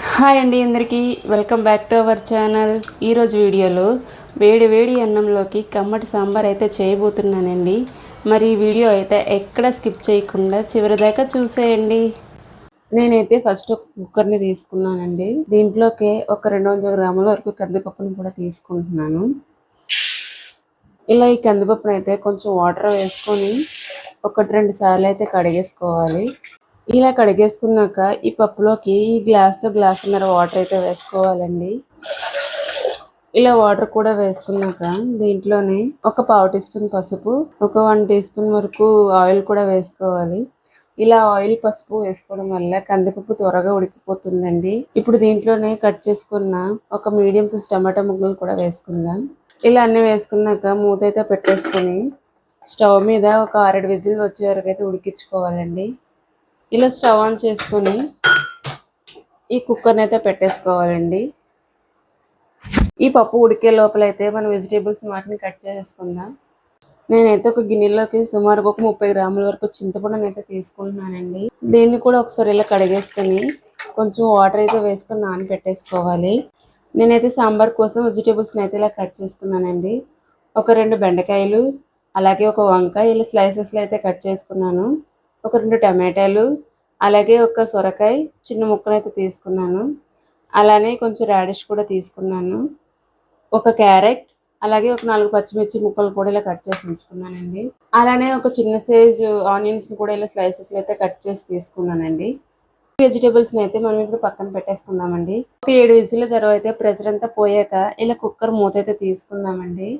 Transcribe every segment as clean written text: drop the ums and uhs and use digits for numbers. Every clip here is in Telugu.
హాయ్ అండి అందరికీ welcome back to our channel. ఈరోజు వీడియోలో వేడి వేడి అన్నంలోకి కమ్మటి సాంబార్ అయితే చేయబోతున్నానండి. మరి ఈ వీడియో అయితే ఎక్కడ స్కిప్ చేయకుండా చివరి దాకా చూసేయండి. నేనైతే ఫస్ట్ ఒక కుక్కర్ని తీసుకున్నానండి. దీంట్లోకి ఒక 200 గ్రాముల వరకు కందిపప్పును కూడా తీసుకుంటున్నాను. ఇలా ఈ కందిపప్పును అయితే కొంచెం వాటర్ వేసుకొని 1-2 సార్లు అయితే కడిగేసుకోవాలి. ఇలా కడిగేసుకున్నాక ఈ పప్పులోకి ఈ గ్లాసున్నర వాటర్ అయితే వేసుకోవాలండి. ఇలా వాటర్ కూడా వేసుకున్నాక దీంట్లోనే ఒక 1/2 టీ స్పూన్ పసుపు, ఒక 1 టీ స్పూన్ వరకు ఆయిల్ కూడా వేసుకోవాలి. ఇలా ఆయిల్ పసుపు వేసుకోవడం వల్ల కందిపప్పు త్వరగా ఉడికిపోతుందండి. ఇప్పుడు దీంట్లోనే కట్ చేసుకున్న ఒక మీడియం సైజ్ టమాటా ముక్కలు కూడా వేసుకుందాం. ఇలా అన్ని వేసుకున్నాక మూత అయితే పెట్టేసుకొని స్టవ్ మీద ఒక 6-7 విజిల్ వచ్చే వరకు అయితే ఉడికించుకోవాలండి. ఇలా స్టవ్ ఆన్ చేసుకొని ఈ కుక్కర్ని అయితే పెట్టేసుకోవాలండి. ఈ పప్పు ఉడికే లోపలైతే మనం వెజిటేబుల్స్ వాటిని కట్ చేసుకుందాం. నేనైతే ఒక గిన్నెలోకి సుమారుగా ఒక 30 గ్రాముల వరకు చింతపండుని అయితే తీసుకుంటున్నానండి. దీన్ని కూడా ఒకసారి ఇలా కడిగేసుకొని కొంచెం వాటర్ అయితే వేసుకొని నానబెట్టేసుకోవాలి. నేనైతే సాంబార్ కోసం వెజిటేబుల్స్ని అయితే ఇలా కట్ చేసుకున్నానండి. ఒక 2 బెండకాయలు, అలాగే ఒక వంకాయ ఇలా స్లైసెస్లో అయితే కట్ చేసుకున్నాను. ఒక 2 టమాటాలు, అలాగే ఒక సొరకాయ చిన్న ముక్కనైతే తీసుకున్నాను. అలానే కొంచెం రాడిష్ కూడా తీసుకున్నాను. ఒక క్యారెట్, అలాగే ఒక 4 పచ్చిమిర్చి ముక్కలు కూడా ఇలా కట్ చేసి ఉంచుకున్నానండి. అలానే ఒక చిన్న సైజు ఆనియన్స్ని కూడా ఇలా స్లైసెస్లో అయితే కట్ చేసి తీసుకున్నానండి. వెజిటేబుల్స్ని అయితే మనం ఇప్పుడు పక్కన పెట్టేసుకుందామండి. ఒక 7 విజిల్ల తర్వాత అయితే ప్రెషర్ అంతా పోయాక ఇలా కుక్కర్ మూత అయితే తీసుకుందామండి.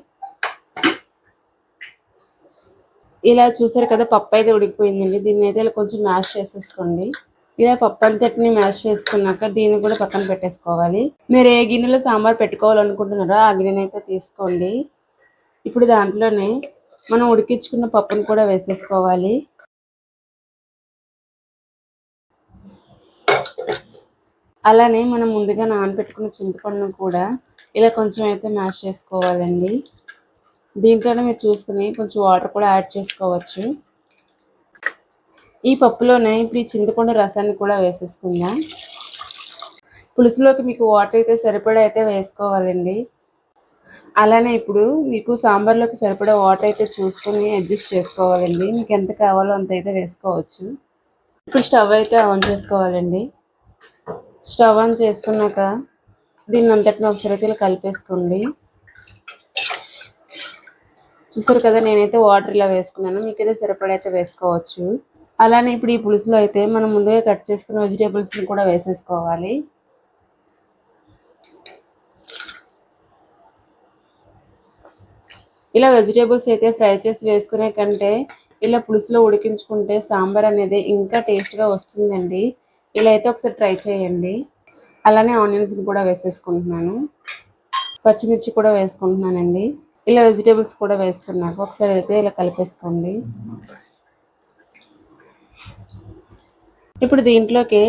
ఇలా చూసారు కదా, పప్పు అయితే ఉడికిపోయిందండి. దీన్ని అయితే ఇలా కొంచెం మ్యాష్ చేసేసుకోండి. ఇలా పప్పు అంతటిని మ్యాష్ చేసుకున్నాక దీన్ని కూడా పక్కన పెట్టేసుకోవాలి. మీరు ఏ గిన్నెలో సాంబార్ పెట్టుకోవాలనుకుంటున్నారో ఆ గిన్నెని అయితే తీసుకోండి. ఇప్పుడు దాంట్లోనే మనం ఉడికించుకున్న పప్పును కూడా వేసేసుకోవాలి. అలానే మనం ముందుగా నానబెట్టుకున్న చింతపండును కూడా ఇలా కొంచెం అయితే మ్యాష్ చేసుకోవాలండి. దీంట్లోనే మీరు చూసుకుని కొంచెం వాటర్ కూడా యాడ్ చేసుకోవచ్చు. ఈ పప్పులోనే ఇప్పుడు ఈ చింతపండు రసాన్ని కూడా వేసేసుకుందాం. పులుసులోకి మీకు వాటర్ అయితే సరిపడా అయితే వేసుకోవాలండి. అలానే ఇప్పుడు మీకు సాంబార్లోకి సరిపడా వాటర్ అయితే చూసుకొని అడ్జస్ట్ చేసుకోవాలండి. మీకు ఎంత కావాలో అంత అయితే వేసుకోవచ్చు. ఇప్పుడు స్టవ్ అయితే ఆన్ చేసుకోవాలండి. స్టవ్ ఆన్ చేసుకున్నాక దీన్ని అంతటిని ఒకసారి అయితే ఇలా కలిపేసుకోండి. చూసారు కదా, నేనైతే వాటర్ ఇలా వేసుకున్నాను. మీకైతే సరిపడా అయితే వేసుకోవచ్చు. అలానే ఇప్పుడు ఈ పులుసులో అయితే మనం ముందుగా కట్ చేసుకున్న వెజిటేబుల్స్ని కూడా వేసేసుకోవాలి. ఇలా వెజిటేబుల్స్ అయితే ఫ్రై చేసి వేసుకునే కంటే ఇలా పులుసులో ఉడికించుకుంటే సాంబార్ అనేది ఇంకా టేస్ట్గా వస్తుందండి. ఇలా అయితే ఒకసారి ట్రై చేయండి. అలానే ఆనియన్స్ని కూడా వేసేసుకుంటున్నాను. పచ్చిమిర్చి కూడా వేసుకుంటున్నానండి. ఇలా వెజిటేబుల్స్ కూడా వేసుకున్నాక ఒకసారి అయితే ఇలా కలిపేసుకోండి. ఇప్పుడు దీంట్లోకి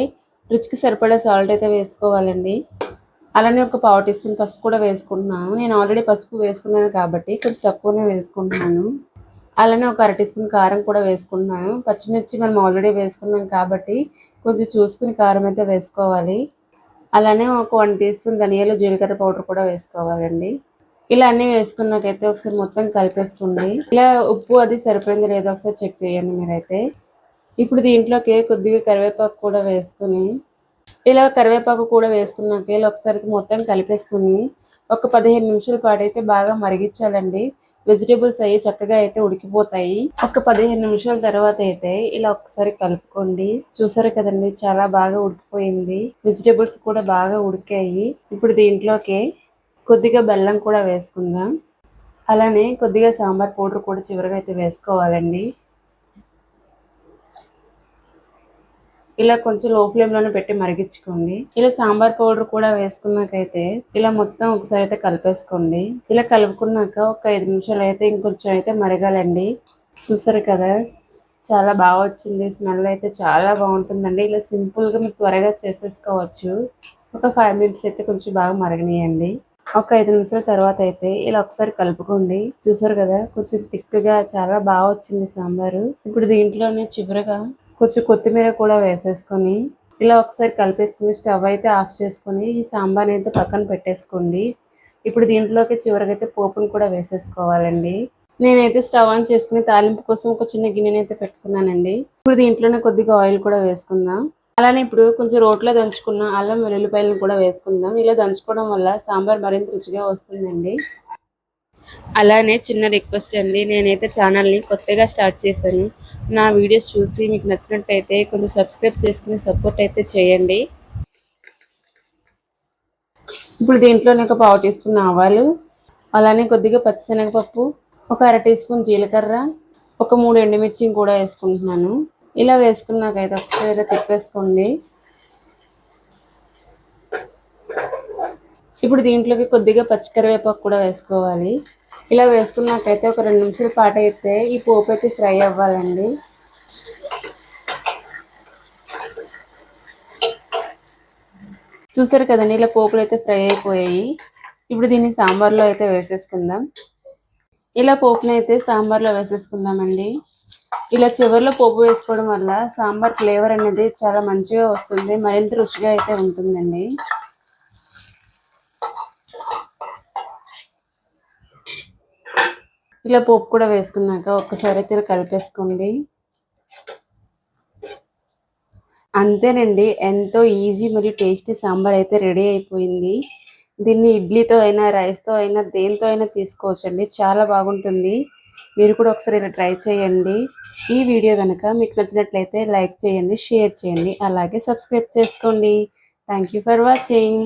రుచికి సరిపడా సాల్ట్ అయితే వేసుకోవాలండి. అలానే ఒక 1/4 టీ స్పూన్ పసుపు కూడా వేసుకుంటున్నాను. నేను ఆల్రెడీ పసుపు వేసుకున్నాను కాబట్టి కొంచెం తక్కువనే వేసుకుంటున్నాను. అలానే ఒక 1/2 టీ స్పూన్ కారం కూడా వేసుకుంటున్నాను. పచ్చిమిర్చి మనం ఆల్రెడీ వేసుకున్నాం కాబట్టి కొంచెం చూసుకుని కారం అయితే వేసుకోవాలి. అలానే ఒక 1 టీ స్పూన్ ధనియాలు జీలకర్ర పౌడర్ కూడా వేసుకోవాలండి. ఇలా అన్నీ వేసుకున్నాకైతే ఒకసారి మొత్తం కలిపేసుకోండి. ఇలా ఉప్పు అది సరిపోయిందో లేదో ఒకసారి చెక్ చేయండి మీరైతే. ఇప్పుడు దీంట్లోకి కొద్దిగా కరివేపాకు కూడా వేసుకుని ఇలా కరివేపాకు కూడా వేసుకున్నాక ఇలా ఒకసారి మొత్తం కలిపేసుకుని ఒక 15 నిమిషాల పాటు అయితే బాగా మరిగించాలండి. వెజిటేబుల్స్ అయ్యి చక్కగా అయితే ఉడికిపోతాయి. ఒక 15 నిమిషాల తర్వాత అయితే ఇలా ఒకసారి కలుపుకోండి. చూసారు కదండి, చాలా బాగా ఉడికిపోయింది. వెజిటేబుల్స్ కూడా బాగా ఉడికాయి. ఇప్పుడు దీంట్లోకి కొద్దిగా బెల్లం కూడా వేసుకుందాం. అలానే కొద్దిగా సాంబార్ పౌడర్ కూడా చివరిగా అయితే వేసుకోవాలండి. ఇలా కొంచెం లో ఫ్లేమ్లోనే పెట్టి మరిగించుకోండి. ఇలా సాంబార్ పౌడర్ కూడా వేసుకున్నాకైతే ఇలా మొత్తం ఒకసారి అయితే కలిపేసుకోండి. ఇలా కలుపుకున్నాక ఒక 5 నిమిషాలు అయితే ఇంకొంచెం అయితే మరగాలండి. చూసారు కదా, చాలా బాగా వచ్చింది. స్మెల్ అయితే చాలా బాగుంటుందండి. ఇలా సింపుల్గా మీరు త్వరగా చేసేసుకోవచ్చు. ఒక 5 మినిట్స్ అయితే కొంచెం బాగా మరగనియండి. ఒక 5 నిమిషాల తర్వాత అయితే ఇలా ఒకసారి కలుపుకోండి. చూసారు కదా, కొంచెం థిక్గా చాలా బాగా వచ్చింది సాంబారు. ఇప్పుడు దీంట్లోనే చివరగా కొంచెం కొత్తిమీర కూడా వేసేసుకొని ఇలా ఒకసారి కలిపేసుకుని స్టవ్ అయితే ఆఫ్ చేసుకొని ఈ సాంబార్ అయితే పక్కన పెట్టేసుకోండి. ఇప్పుడు దీంట్లోకి చివరిగా అయితే పోపును కూడా వేసేసుకోవాలండి. నేనైతే స్టవ్ ఆన్ చేసుకుని తాలింపు కోసం ఒక చిన్న గిన్నెని అయితే పెట్టుకున్నానండి. ఇప్పుడు దీంట్లోనే కొద్దిగా ఆయిల్ కూడా వేసుకుందాం. అలానే ఇప్పుడు కొంచెం రోట్లో దంచుకున్న అల్లం వెల్లుల్లిపాయలను కూడా వేసుకుందాం. ఇలా దంచుకోవడం వల్ల సాంబార్ మరింత రుచిగా వస్తుందండి. అలానే చిన్న రిక్వెస్ట్ అండి, నేనైతే ఛానల్ని కొత్తగా స్టార్ట్ చేశాను. నా వీడియోస్ చూసి మీకు నచ్చినట్టయితే కొంచెం సబ్స్క్రైబ్ చేసుకుని సపోర్ట్ అయితే చేయండి. ఇప్పుడు దీంట్లోనే ఒక 1/2 టీ స్పూన్ ఆవాలు, అలానే కొద్దిగా పచ్చిశనగపప్పు, ఒక 1/2 టీ స్పూన్ జీలకర్ర, ఒక 3 ఎండుమిర్చిని కూడా వేసుకుంటున్నాను. ఇలా వేసుకున్నాకైతే ఒకసారి తిప్పేసుకోండి. ఇప్పుడు దీంట్లోకి కొద్దిగా పచ్చికరివేపాకు కూడా వేసుకోవాలి. ఇలా వేసుకున్నాకైతే ఒక 2 నిమిషాల పాటు అయితే ఈ పోపు అయితే ఫ్రై అవ్వాలండి. చూసారు కదండి, ఇలా పోపులు అయితే ఫ్రై అయిపోయాయి. ఇప్పుడు దీన్ని సాంబార్లో అయితే వేసేసుకుందాం. ఇలా పోపుని అయితే సాంబార్లో వేసేసుకుందామండి. ఇలా చివరిలో పోపు వేసుకోవడం వల్ల సాంబార్ ఫ్లేవర్ అనేది చాలా మంచిగా వస్తుంది, మరింత రుచిగా అయితే ఉంటుందండి. ఇలా పోపు కూడా వేసుకున్నాక ఒక్కసారి అయితే కలిపేసుకోండి. అంతేనండి, ఎంతో ఈజీ మరియు టేస్టీ సాంబార్ అయితే రెడీ అయిపోయింది. దీన్ని ఇడ్లీతో అయినా, రైస్తో అయినా, దేనితో అయినా తీసుకోవచ్చండి, చాలా బాగుంటుంది. మీరు కూడా ఒకసారి ఇలా ట్రై చేయండి. ఈ వీడియో కనుక మీకు నచ్చినట్లయితే లైక్ చేయండి, షేర్ చేయండి, అలాగే సబ్స్క్రైబ్ చేసుకోండి. Thank you for watching.